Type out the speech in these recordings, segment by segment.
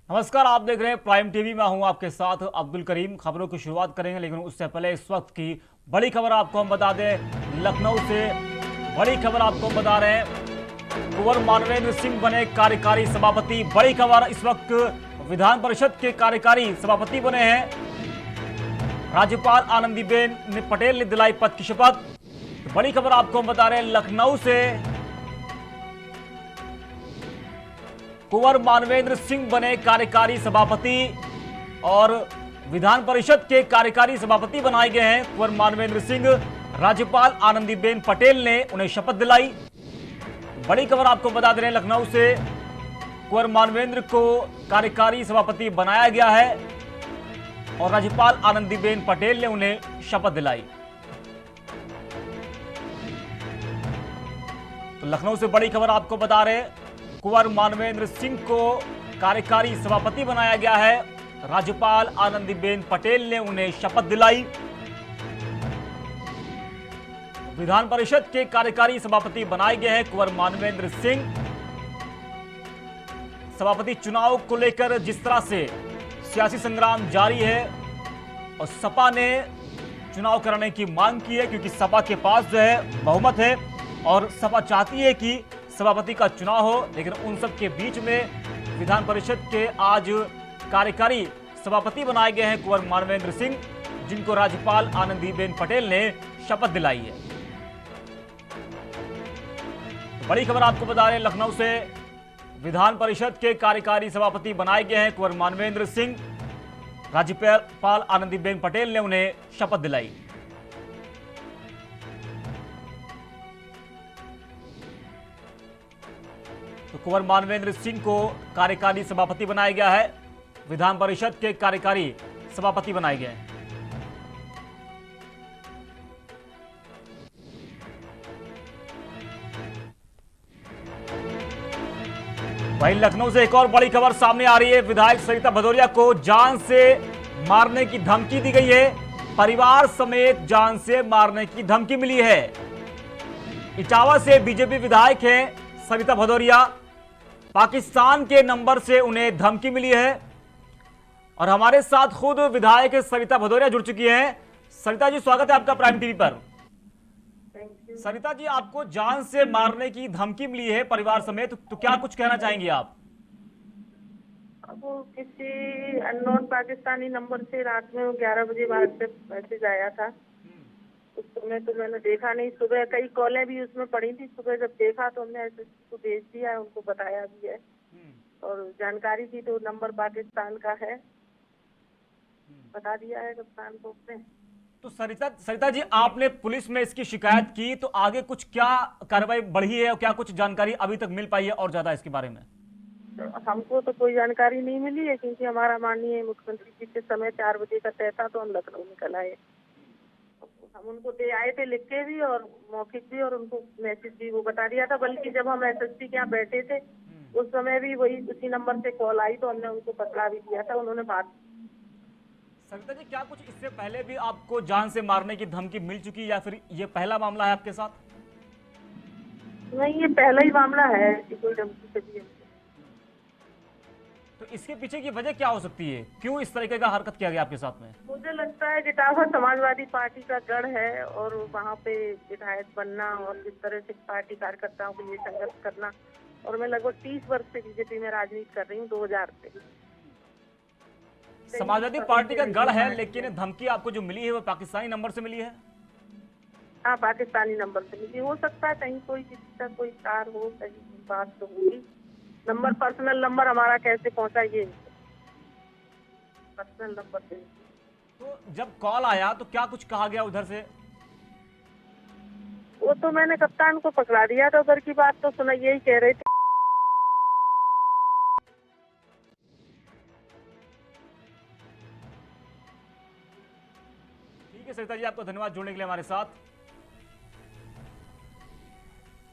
नमस्कार, आप देख रहे हैं प्राइम टीवी। मैं हूं आपके साथ अब्दुल करीम। खबरों की शुरुआत करेंगे, लेकिन उससे पहले इस वक्त की बड़ी खबर आपको हम बता दें। लखनऊ से बड़ी खबर आपको हम बता रहे हैं। कुंवर मानवेंद्र सिंह बने कार्यकारी सभापति। बड़ी खबर, इस वक्त विधान परिषद के कार्यकारी सभापति बने हैं। राज्यपाल आनंदीबेन पटेल ने दिलाई पद की शपथ। तो बड़ी खबर आपको हम बता रहे हैं लखनऊ से। कुंवर मानवेंद्र सिंह बने कार्यकारी सभापति और विधान परिषद के कार्यकारी सभापति बनाए गए हैं कुंवर मानवेंद्र सिंह। राज्यपाल आनंदीबेन पटेल ने उन्हें शपथ दिलाई। बड़ी खबर आपको बता दे रहे हैं लखनऊ से। कुंवर मानवेंद्र को कार्यकारी सभापति बनाया गया है और राज्यपाल आनंदीबेन पटेल ने उन्हें शपथ दिलाई। तो लखनऊ से बड़ी खबर आपको बता रहे हैं। कुंवर मानवेंद्र सिंह को कार्यकारी सभापति बनाया गया है। राज्यपाल आनंदीबेन पटेल ने उन्हें शपथ दिलाई। विधान परिषद के कार्यकारी सभापति बनाए गए हैं कुंवर मानवेंद्र सिंह। सभापति चुनाव को लेकर जिस तरह से सियासी संग्राम जारी है और सपा ने चुनाव कराने की मांग की है, क्योंकि सपा के पास जो है बहुमत है और सपा चाहती है कि सभापति का चुनाव हो। लेकिन उन सब के बीच में विधान परिषद के आज कार्यकारी सभापति बनाए गए हैं कुंवर मानवेंद्र सिंह, जिनको राज्यपाल आनंदीबेन पटेल ने शपथ दिलाई है। बड़ी खबर आपको बता रहे हैं लखनऊ से। विधान परिषद के कार्यकारी सभापति बनाए गए हैं कुंवर मानवेंद्र सिंह। राज्यपाल आनंदीबेन पटेल ने उन्हें शपथ दिलाई। तो कुंवर मानवेंद्र सिंह को कार्यकारी सभापति बनाया गया है। विधान परिषद के कार्यकारी सभापति बनाए गए हैं। वहीं लखनऊ से एक और बड़ी खबर सामने आ रही है। विधायक सरिता भदौरिया को जान से मारने की धमकी दी गई है। परिवार समेत जान से मारने की धमकी मिली है। इटावा से बीजेपी विधायक हैं सरिता भदौरिया। पाकिस्तान के नंबर से उन्हें धमकी मिली है और हमारे साथ खुद विधायक सरिता भदौरिया जुड़ चुकी हैं। सरिता जी, स्वागत है आपका प्राइम टीवी पर। सरिता जी, आपको जान से मारने की धमकी मिली है परिवार समेत, तो क्या कुछ कहना चाहेंगी आप? वो किसी अननोन पाकिस्तानी नंबर से रात में 11 बजे बाद से मैसेज आया था। उस समय तो मैंने देखा नहीं। सुबह कई कॉलें भी उसमें पड़ी थी। सुबह जब देखा तो हमने ऐसे को भेज दिया है, उनको बताया भी है और जानकारी दी तो नंबर पाकिस्तान का है, बता दिया है कप्तान को उसने। तो सरिता जी, आपने पुलिस में इसकी शिकायत की, तो आगे कुछ क्या कार्रवाई बढ़ी है और क्या कुछ जानकारी अभी तक मिल पाई है और ज्यादा इसके बारे में? तो हमको तो कोई जानकारी नहीं मिली है, क्योंकि हमारा माननीय मुख्यमंत्री जी के समय 4 बजे का तय था, तो हम लखनऊ निकल आए। हम उनको दे आए थे लिख के भी और मौखिक भी, और उनको मैसेज भी वो बता दिया था। बल्कि जब हम एसएसपी के यहाँ बैठे थे उस समय भी वही उसी नंबर से कॉल आई, तो हमने उनको पकड़ा भी दिया था। उन्होंने बात। सरिता जी, क्या कुछ इससे पहले भी आपको जान से मारने की धमकी मिल चुकी या फिर ये पहला मामला है आपके साथ? नहीं, ये पहला ही मामला है कि कोई धमकी से भी। तो इसके पीछे की वजह क्या हो सकती है? क्यों इस तरीके का हरकत किया गया आपके साथ में? मुझे लगता है कि इटावा समाजवादी पार्टी का गढ़ है और वहाँ पे विधायक बनना और जिस तरह से पार्टी कार्यकर्ताओं के लिए संघर्ष करना। और मैं लगभग 30 वर्ष से बीजेपी में राजनीति कर रही हूँ, 2000 से। समाजवादी पार्टी का गढ़ है, लेकिन धमकी आपको जो मिली है वो पाकिस्तानी नंबर से मिली है? हाँ, पाकिस्तानी नंबर से मिली। हो सकता है कहीं कोई किसी का कोई कार हो, कहीं बात तो होगी। नंबर पर्सनल नंबर हमारा कैसे पहुंचा, ये पर्सनल नंबर से। तो जब कॉल आया तो क्या कुछ कहा गया उधर से? वो तो मैंने कप्तान को पकड़ा दिया था। उधर की बात तो सुना, यही कह रहे थे। ठीक है सरिता जी, आपको धन्यवाद जुड़ने के लिए हमारे साथ।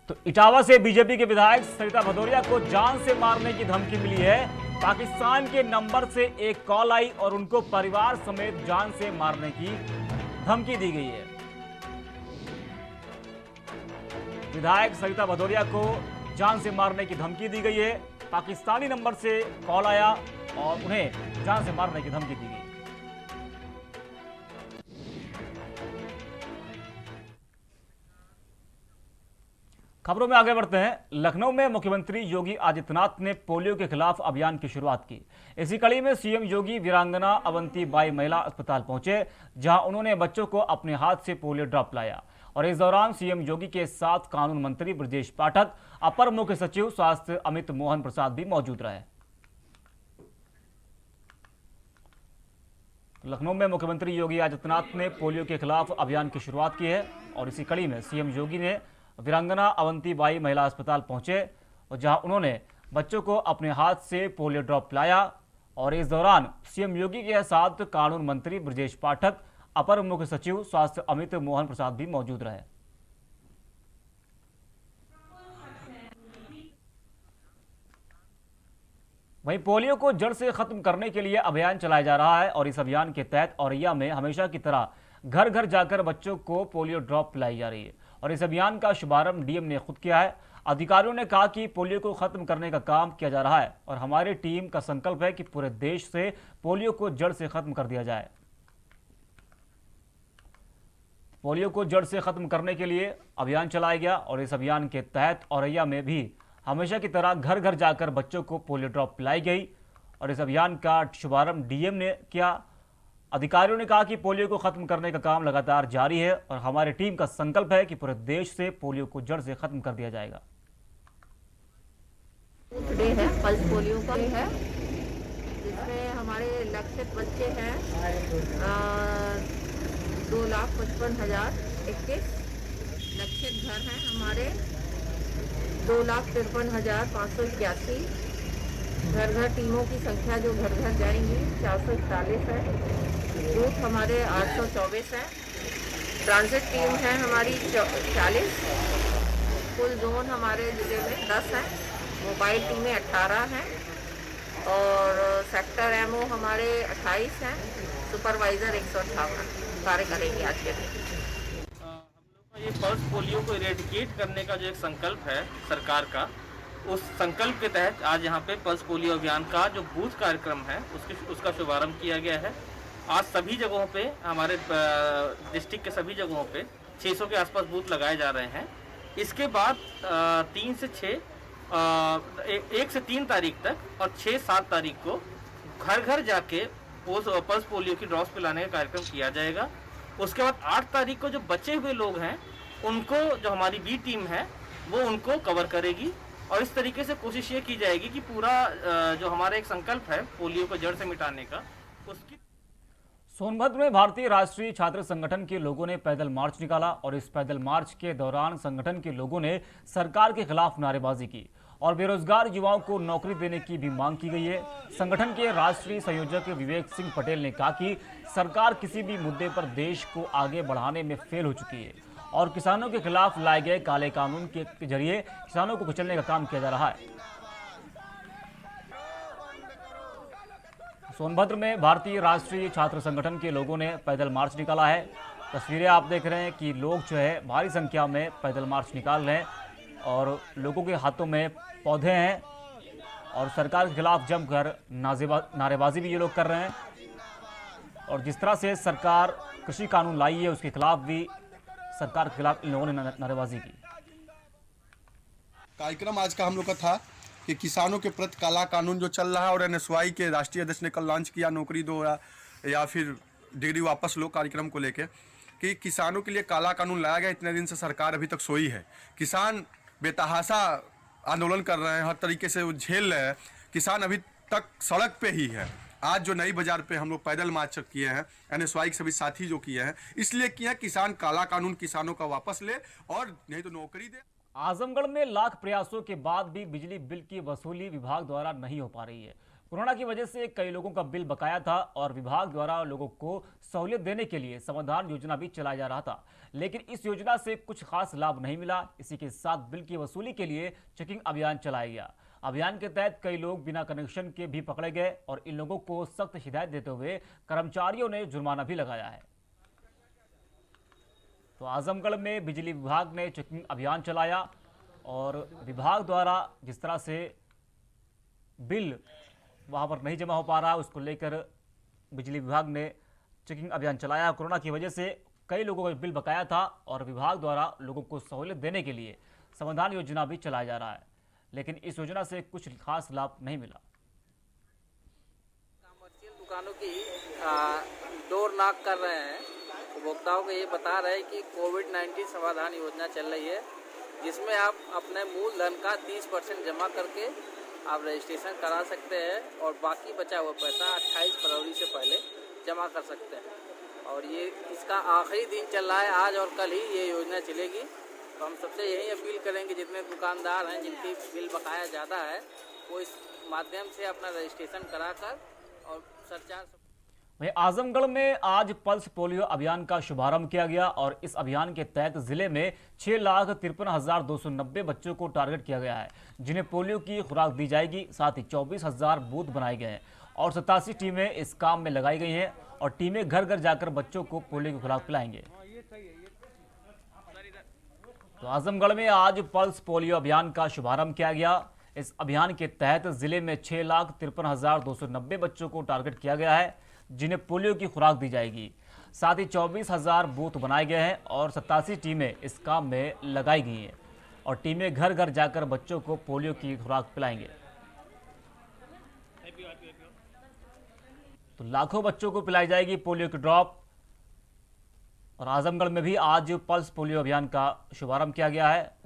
तो इटावा से बीजेपी के विधायक सरिता भदौरिया को जान से मारने की धमकी मिली है। पाकिस्तान के नंबर से एक कॉल आई और उनको परिवार समेत जान से मारने की धमकी दी गई है। विधायक सरिता भदौरिया को जान से मारने की धमकी दी गई है। पाकिस्तानी नंबर से कॉल आया और उन्हें जान से मारने की धमकी दी गई। खबरों में आगे बढ़ते हैं। लखनऊ में मुख्यमंत्री योगी आदित्यनाथ ने पोलियो के खिलाफ अभियान की शुरुआत की। इसी कड़ी में सीएम योगी वीरांगना अवंती बाई महिला अस्पताल पहुंचे, जहां उन्होंने बच्चों को अपने हाथ से पोलियो ड्रॉप पिलाया। और इस दौरान सीएम योगी के साथ कानून मंत्री ब्रजेश पाठक, अपर मुख्य सचिव स्वास्थ्य अमित मोहन प्रसाद भी मौजूद रहे। लखनऊ में मुख्यमंत्री योगी आदित्यनाथ ने पोलियो के खिलाफ अभियान की शुरुआत की है और इसी कड़ी में सीएम योगी ने वीरांगना अवंती बाई महिला अस्पताल पहुंचे और जहां उन्होंने बच्चों को अपने हाथ से पोलियो ड्रॉप पिलाया। और इस दौरान सीएम योगी के साथ कानून मंत्री ब्रजेश पाठक, अपर मुख्य सचिव स्वास्थ्य अमित मोहन प्रसाद भी मौजूद रहे। वहीं पोलियो को जड़ से खत्म करने के लिए अभियान चलाया जा रहा है और इस अभियान के तहत औरैया में हमेशा की तरह घर घर जाकर बच्चों को पोलियो ड्रॉप पिलाई जा रही है। और इस अभियान का शुभारंभ डीएम ने खुद किया है। अधिकारियों ने कहा कि पोलियो को खत्म करने का काम किया जा रहा है और हमारी टीम का संकल्प है कि पूरे देश से पोलियो को जड़ से खत्म कर दिया जाए। पोलियो को जड़ से खत्म करने के लिए अभियान चलाया गया और इस अभियान के तहत औरैया में भी हमेशा की तरह घर घर जाकर बच्चों को पोलियो ड्रॉप पिलाई गई और इस अभियान का शुभारंभ डीएम ने किया। अधिकारियों ने कहा कि पोलियो को खत्म करने का काम लगातार जारी है और हमारी टीम का संकल्प है कि पूरे देश से पोलियो को जड़ से खत्म कर दिया जाएगा। डे है, पल्स पोलियो का डे है, जिसमें हमारे लक्षित बच्चे हैं 2,55,021। लक्षित घर हैं हमारे 2,53,581। घर घर टीमों की संख्या जो घर घर जाएंगी 441 है। बूथ हमारे 824 है। ट्रांजिट टीम है हमारी 40। कुल जोन हमारे जिले में 10 है। मोबाइल टीमें 18 हैं और सेक्टर एमओ हमारे 28 हैं। सुपरवाइजर 158 कार्य करेंगे आज के दिन। ये पल्स पोलियो को इरेडिकेट करने का जो एक संकल्प है सरकार का, उस संकल्प के तहत आज यहाँ पे पल्स पोलियो अभियान का जो बूथ कार्यक्रम है उसका शुभारंभ किया गया है। आज सभी जगहों पे, हमारे डिस्ट्रिक्ट के सभी जगहों पे 600 के आसपास बूथ लगाए जा रहे हैं। इसके बाद 1 से 3 तारीख तक और 6-7 तारीख को घर घर जाके पल्स पोलियो की ड्रॉप्स पिलाने का कार्यक्रम किया जाएगा। उसके बाद 8 तारीख को जो बचे हुए लोग हैं उनको, जो हमारी बी टीम है वो उनको कवर करेगी और इस तरीके से कोशिश ये की जाएगी कि पूरा जो हमारा एक संकल्प है पोलियो को जड़ से मिटाने का, उसकी। सोनभद्र में भारतीय राष्ट्रीय छात्र संगठन के लोगों ने पैदल मार्च निकाला और इस पैदल मार्च के दौरान संगठन के लोगों ने सरकार के खिलाफ नारेबाजी की और बेरोजगार युवाओं को नौकरी देने की भी मांग की गई है। संगठन के राष्ट्रीय संयोजक विवेक सिंह पटेल ने कहा कि सरकार किसी भी मुद्दे पर देश को आगे बढ़ाने में फेल हो चुकी है और किसानों के खिलाफ लाए गए काले कानून के जरिए किसानों को कुचलने का काम किया जा रहा है। सोनभद्र में भारतीय राष्ट्रीय छात्र संगठन के लोगों ने पैदल मार्च निकाला है। तस्वीरें आप देख रहे हैं कि लोग जो है भारी संख्या में पैदल मार्च निकाल रहे हैं और लोगों के हाथों में पौधे हैं और सरकार के खिलाफ जमकर नारेबाजी भी ये लोग कर रहे हैं। और जिस तरह से सरकार कृषि कानून लाई है उसके खिलाफ भी सरकार के खिलाफ इन लोगों ने नारेबाजी की। कार्यक्रम आज का हम लोग का था कि किसानों के प्रति काला कानून जो चल रहा है और एनएसवाई के राष्ट्रीय अध्यक्ष ने कल लॉन्च किया नौकरी दो या फिर डिग्री वापस लो कार्यक्रम को लेके, कि किसानों के लिए काला कानून लाया गया। इतने दिन से सरकार अभी तक सोई है। किसान बेतहाशा आंदोलन कर रहे हैं, हर तरीके से वो झेल रहे हैं। किसान अभी तक सड़क पे ही है। आज जो नई बाजार पे हम लोग पैदल मार्च किए हैं, एनएसवाई के सभी साथी जो किए हैं, इसलिए किया किसान काला कानून किसानों का वापस ले और नहीं तो नौकरी दे। आजमगढ़ में लाख प्रयासों के बाद भी बिजली बिल की वसूली विभाग द्वारा नहीं हो पा रही है। कोरोना की वजह से कई लोगों का बिल बकाया था और विभाग द्वारा लोगों को सहूलियत देने के लिए समाधान योजना भी चलाया जा रहा था, लेकिन इस योजना से कुछ खास लाभ नहीं मिला। इसी के साथ बिल की वसूली के लिए चेकिंग अभियान चलाया गया। अभियान के तहत कई लोग बिना कनेक्शन के भी पकड़े गए और इन लोगों को सख्त हिदायत देते हुए कर्मचारियों ने जुर्माना भी लगाया है। तो आजमगढ़ में बिजली विभाग ने चेकिंग अभियान चलाया और विभाग द्वारा जिस तरह से बिल वहाँ पर नहीं जमा हो पा रहा है, उसको लेकर बिजली विभाग ने चेकिंग अभियान चलाया। कोरोना की वजह से कई लोगों का बिल बकाया था और विभाग द्वारा लोगों को सहूलियत देने के लिए समाधान योजना भी चलाया जा रहा है, लेकिन इस योजना से कुछ खास लाभ नहीं मिला। कमर्शियल दुकानों की डोर नॉक कर रहे हैं, उपभोक्ताओं को ये बता रहे हैं कि कोविड-19 समाधान योजना चल रही है, जिसमें आप अपने मूलधन का 30% जमा करके आप रजिस्ट्रेशन करा सकते हैं और बाकी बचा हुआ पैसा 28 फरवरी से पहले जमा कर सकते हैं। और ये इसका आखिरी दिन चल रहा है, आज और कल ही ये योजना चलेगी। तो हम सबसे यही अपील करेंगे, जितने दुकानदार हैं जिनकी बिल बकाया ज़्यादा है, वो इस माध्यम से अपना रजिस्ट्रेशन कराकर और सरचार्ज। वहीं आजमगढ़ में आज पल्स पोलियो अभियान का शुभारंभ किया गया और इस अभियान के तहत जिले में 6,53,290 बच्चों को टारगेट किया गया है, जिन्हें पोलियो की खुराक दी जाएगी। साथ ही 24,000 बूथ बनाए गए हैं और 87 टीमें इस काम में लगाई गई हैं और टीमें घर घर जाकर बच्चों को पोलियो की खुराक पिलाएंगे। तो आजमगढ़ में आज पल्स पोलियो अभियान का शुभारंभ किया गया। इस अभियान के तहत जिले में 6,53,290 बच्चों को टारगेट किया गया है, जिन्हें पोलियो की खुराक दी जाएगी। साथ ही 24,000 बूथ बनाए गए हैं और 87 टीमें इस काम में लगाई गई हैं और टीमें घर घर जाकर बच्चों को पोलियो की खुराक पिलाएंगे। तो लाखों बच्चों को पिलाई जाएगी पोलियो की ड्रॉप। और आजमगढ़ में भी आज पल्स पोलियो अभियान का शुभारंभ किया गया है।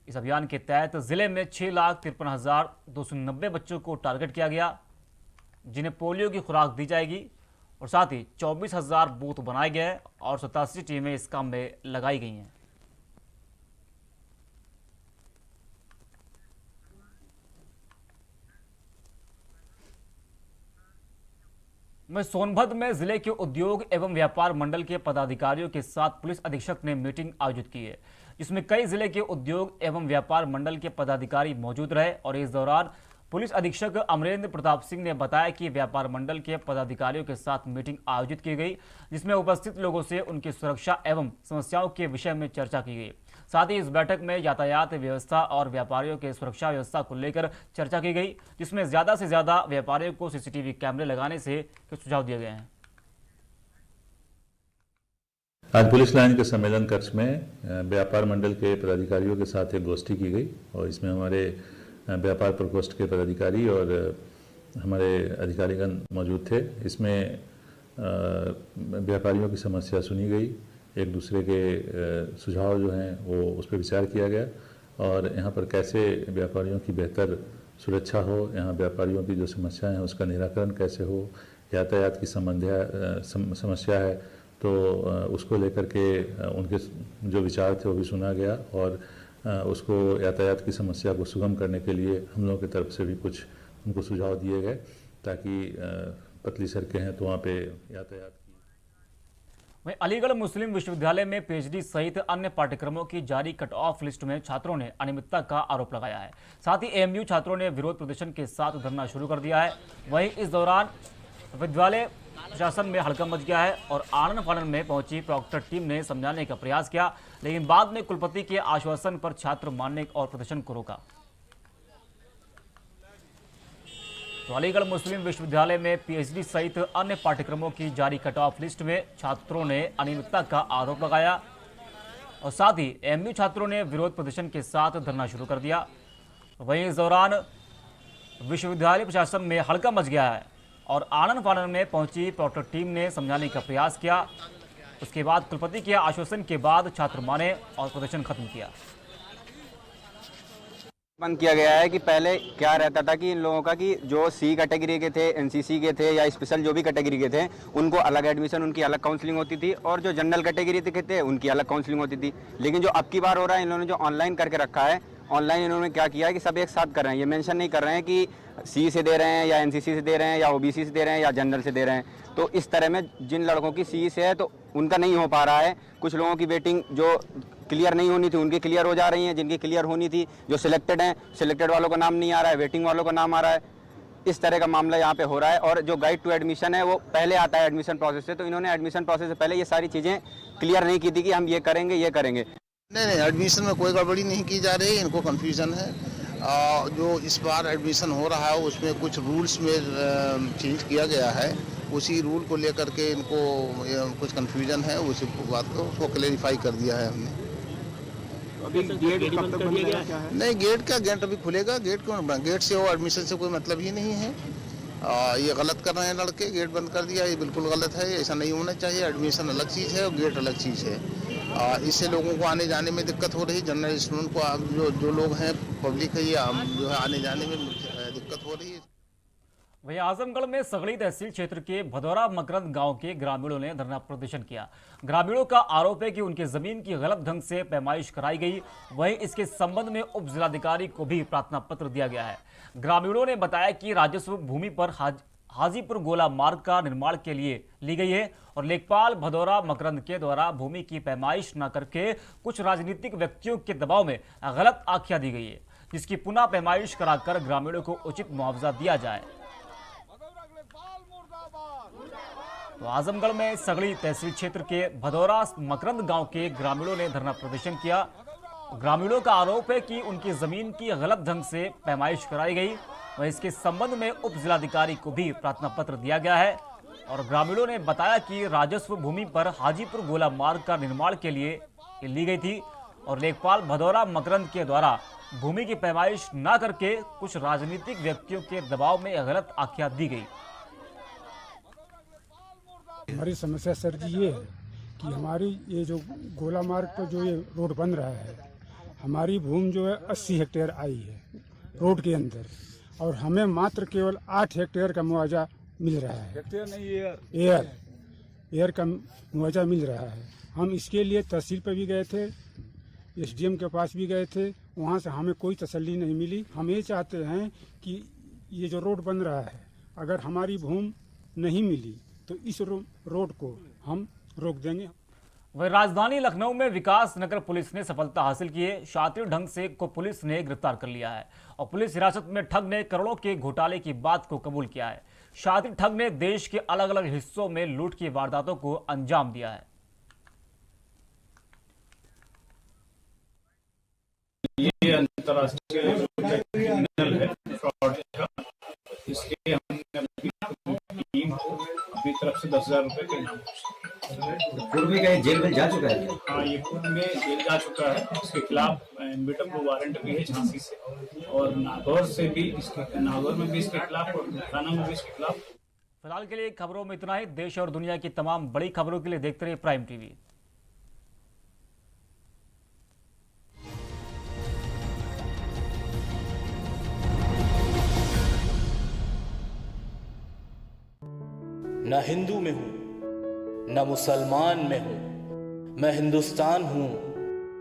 इस अभियान के तहत जिले में 6,53,290 बच्चों को टारगेट किया गया, जिन्हें पोलियो की खुराक दी जाएगी और साथ ही 24,000 बूथ बनाए गए और 87 टीमें इस काम में लगाई गई हैं। मैं सोनभद्र में जिले के उद्योग एवं व्यापार मंडल के पदाधिकारियों के साथ पुलिस अधीक्षक ने मीटिंग आयोजित की है, जिसमें कई जिले के उद्योग एवं व्यापार मंडल के पदाधिकारी मौजूद रहे। और इस दौरान पुलिस अधीक्षक अमरेंद्र प्रताप सिंह ने बताया कि व्यापार मंडल के पदाधिकारियों के साथ मीटिंग आयोजित की गई, जिसमें उपस्थित लोगों से उनकी सुरक्षा एवं समस्याओं के विषय में चर्चा की गई। साथ ही इस बैठक में यातायात व्यवस्था और व्यापारियों के सुरक्षा व्यवस्था को लेकर चर्चा की गई, जिसमें ज़्यादा से ज़्यादा व्यापारियों को CCTV कैमरे लगाने से सुझाव दिए गए हैं। आज पुलिस लाइन के सम्मेलन कक्ष में व्यापार मंडल के पदाधिकारियों के साथ एक गोष्ठी की गई और इसमें हमारे व्यापार प्रकोष्ठ के पदाधिकारी और हमारे अधिकारीगण मौजूद थे। इसमें व्यापारियों की समस्या सुनी गई, एक दूसरे के सुझाव जो हैं वो उस पर विचार किया गया और यहाँ पर कैसे व्यापारियों की बेहतर सुरक्षा हो, यहाँ व्यापारियों की जो समस्याएं हैं उसका निराकरण कैसे हो, यातायात की समस्या है तो उसको लेकर के उनके जो विचार थे वो भी सुना गया और उसको यातायात की समस्या को सुगम करने के लिए हम लोगों की तरफ से भी कुछ उनको सुझाव दिए गए, ताकि पतली सड़कें हैं तो वहाँ पे यातायात की। वहीं अलीगढ़ मुस्लिम विश्वविद्यालय में PhD सहित अन्य पाठ्यक्रमों की जारी कट ऑफ लिस्ट में छात्रों ने अनियमितता का आरोप लगाया है। साथ ही AMU छात्रों ने विरोध प्रदर्शन के साथ धरना शुरू कर दिया है। वहीं इस दौरान विद्यालय प्रशासन में हड़कंप मच गया है और आनन फानन में पहुंची प्रॉक्टर टीम ने समझाने का प्रयास किया, लेकिन बाद में कुलपति के आश्वासन पर छात्र मानने और प्रदर्शन को रोका। तो अलीगढ़ मुस्लिम विश्वविद्यालय में PhD सहित अन्य पाठ्यक्रमों की जारी कट ऑफ लिस्ट में छात्रों ने अनियमितता का आरोप लगाया और साथ ही AMU छात्रों ने विरोध प्रदर्शन के साथ धरना शुरू कर दिया। वहीं इस दौरान विश्वविद्यालय प्रशासन में हड़कंप मच गया है और आनन फानन में पहुंची प्रॉक्टर टीम ने समझाने का प्रयास किया। उसके बाद कुलपति के आश्वासन के बाद छात्र माने और प्रदर्शन खत्म किया। बंद किया गया है कि पहले क्या रहता था कि इन लोगों का कि जो C कैटेगरी के थे, NCC के थे या स्पेशल जो भी कैटेगरी के थे उनको अलग एडमिशन, उनकी अलग काउंसलिंग होती थी और जो जनरल कैटेगरी के थे उनकी अलग काउंसलिंग होती थी। लेकिन जो अब की बार हो रहा है, इन लोगों ने जो ऑनलाइन करके रखा है, ऑनलाइन इन्होंने क्या किया है कि सब एक साथ कर रहे हैं। ये मेंशन नहीं कर रहे हैं कि C से दे रहे हैं या NCC से दे रहे हैं या OBC से दे रहे हैं या जनरल से दे रहे हैं। तो इस तरह में जिन लड़कों की C से है तो उनका नहीं हो पा रहा है। कुछ लोगों की वेटिंग जो क्लियर नहीं होनी थी उनकी क्लियर हो जा रही है, जिनकी क्लियर होनी थी, जो सिलेक्टेड हैं, सिलेक्टेड वालों का नाम नहीं आ रहा है, वेटिंग वालों का नाम आ रहा है। इस तरह का मामला यहाँ पे हो रहा है। और जो गाइड टू एडमिशन है वो पहले आता है एडमिशन प्रोसेस से, तो इन्होंने एडमिशन प्रोसेस से पहले ये सारी चीज़ें क्लियर नहीं की थी कि हम ये करेंगे ये करेंगे। नहीं, एडमिशन में कोई गड़बड़ी नहीं की जा रही है, इनको कन्फ्यूजन है जो इस बार एडमिशन हो रहा है उसमें कुछ रूल्स में चेंज किया गया है। उसी रूल को लेकर के इनको कुछ कन्फ्यूजन है, उसी बात को उसको क्लेरिफाई कर दिया है हमने। अभी गेट कब तक बंद रहेगा क्या है? नहीं, गेट अभी खुलेगा। गेट क्यों बंद? गेट से और एडमिशन से कोई मतलब ही नहीं है। ये गलत कर रहे हैं लड़के, गेट बंद कर दिया, ये बिल्कुल गलत है। ऐसा नहीं होना चाहिए। एडमिशन अलग चीज़ है और गेट अलग चीज़ है। इससे लोगों को आने जाने में दिक्कत हो रही। जनरल स्टूडेंट को जो लोग हैं, पब्लिक है, ये जो है आने जाने में दिक्कत हो रही है। वहीं आजमगढ़ में सगड़ी तहसील क्षेत्र के भदौरा मकरंद गांव के ग्रामीणों ने धरना प्रदर्शन किया। ग्रामीणों का आरोप है कि उनकी जमीन की गलत ढंग से पैमाइश कराई गई। वहीं इसके संबंध में उप जिलाधिकारी को भी प्रार्थना पत्र दिया गया है। ग्रामीणों ने बताया कि राजस्व भूमि पर हाजीपुर गोला मार्ग का निर्माण के लिए ली गई है और लेखपाल भदौरा मकरंद के द्वारा भूमि की पैमाइश न करके कुछ राजनीतिक व्यक्तियों के दबाव में गलत आख्या दी गई है, जिसकी पुनः पैमाइश कराकर ग्रामीणों को उचित मुआवजा दिया जाए। तो आजमगढ़ में सगड़ी तहसील क्षेत्र के भदौरा मकरंद गांव के ग्रामीणों ने धरना प्रदर्शन किया। ग्रामीणों का आरोप है कि उनकी जमीन की गलत ढंग से पैमाइश कराई गई। वहीं इसके संबंध में उप जिलाधिकारी को भी प्रार्थना पत्र दिया गया है और ग्रामीणों ने बताया कि राजस्व भूमि पर हाजीपुर गोला मार्ग का निर्माण के लिए ली गई थी और लेखपाल भदौरा मकरंद के द्वारा भूमि की पैमाइश न करके कुछ राजनीतिक व्यक्तियों के दबाव में गलत आख्या दी गई। हमारी समस्या सर जी ये है कि हमारी ये जो गोला मार्ग पर जो ये रोड बन रहा है, हमारी भूमि जो है 80 हेक्टेयर आई है रोड के अंदर और हमें मात्र केवल 8 हेक्टेयर का मुआवजा मिल रहा है। हेक्टेयर नहीं, एयर का मुआवजा मिल रहा है। हम इसके लिए तहसील पर भी गए थे, SDM के पास भी गए थे, वहाँ से हमें कोई तसल्ली नहीं मिली। हम ये चाहते हैं कि ये जो रोड बन रहा है, अगर हमारी भूमि नहीं मिली तो इस रोड को हम रोक देंगे। वहीं राजधानी लखनऊ में विकास नगर पुलिस ने सफलता हासिल की है। शातिर ढंग से को पुलिस ने गिरफ्तार कर लिया है और पुलिस हिरासत में ठग ने करोड़ों के घोटाले की बात को कबूल किया है। शातिर ठग ने देश के अलग अलग हिस्सों में लूट की वारदातों को अंजाम दिया है। ये अंतर्राष्ट्रीय क्रिमिनल है, फ्रॉड का। इसके टीम को अपनी तरफ से 10,000 रुपए के इनाम। पूर्व में कहीं जेल में जा चुका है? हाँ, ये पूर्व में जेल जा चुका है। इसके खिलाफ एम्बिटम को वारंट भी है झांसी से और नागौर से भी। नागौर में भी इसके खिलाफ और थाना में भी इसके खिलाफ। फिलहाल के लिए खबरों में इतना ही। देश और दुनिया की तमाम बड़ी खबरों के लिए देखते रहिए प्राइम टीवी। न हिंदू में हूं न मुसलमान में हूं, मैं हिंदुस्तान हूं